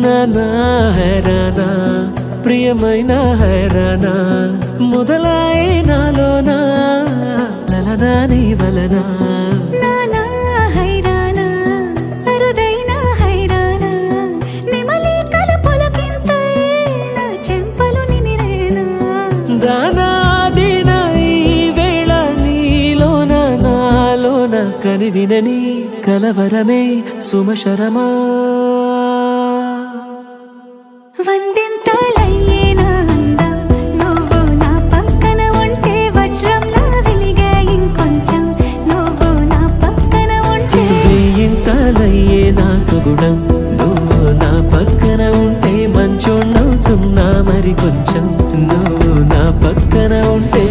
నానా హైరానా ప్రియమైన హైరానా మొదలాయి నాలోనా లలనా నీ వలనా నానా హైరానా అరుదైన హైరానా నిమలి కలపులకింతై నా చెంపలు నిమిరేనా దానాదిన ఈ వేళ నీలోన నాలోన కనివినని కలవరమే సుమశరమా వందింతలయ్యేనా అందం నువ్వు నా పక్కన ఉంటే వజ్రంలా వెలిగే ఇంకొంచెం నువ్వు నా పక్కన ఉంటే వేయింతలయ్యే నా సుగుణం నువ్వు నా పక్కన ఉంటే మంచోణ్ణవుతున్నా మరి కొంచెం నువ్వు నా పక్కన ఉంటే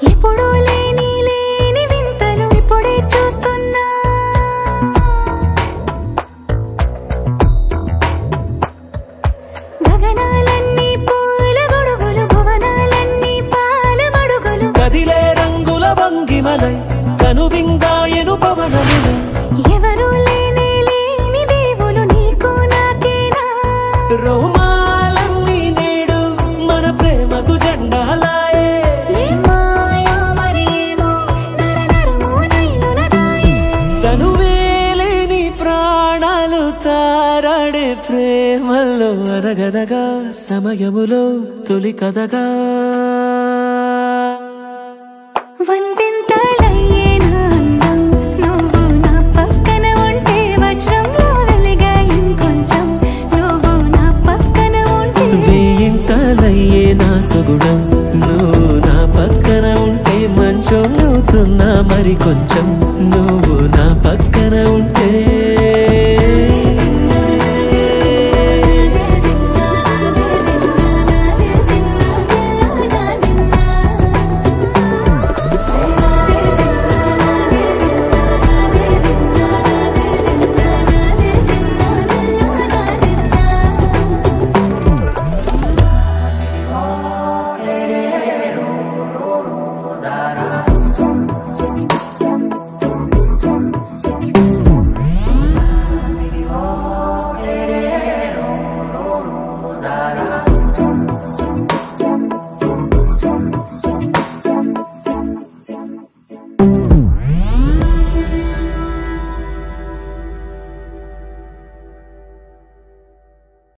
ఎప్పుడూ లేని వింతలు ఇప్పుడే చూస్తున్నా గగనాలన్నీ పూల గొడుగులు భువనాలన్నీ పాల మడుగులు కదిలే రంగుల భంగిమలై కనువిందాయను పవనములు ఎవరూ లేని దేవులు నీకు నాకేనా రోమాలన్నీ నేడు మన ప్రేమకు జెండాలాయే తనువేలేని ప్రాణాలు తారాడే ప్రేమల్లో అరగదగా సమయములో తొలి కథగా వందింతలయ్యేనా అందం నువ్వు నా పక్కన ఉంటే వజ్రంలో వెలిగే ఇంకొంచెం నువ్వు నా పక్కన ఉంటే వేయింతలయ్యే నా సుగుణం నువ్వు నా పక్కన ఉంటే మంచోణ్ణవుతున్నా మరి కొంచెం నువ్వు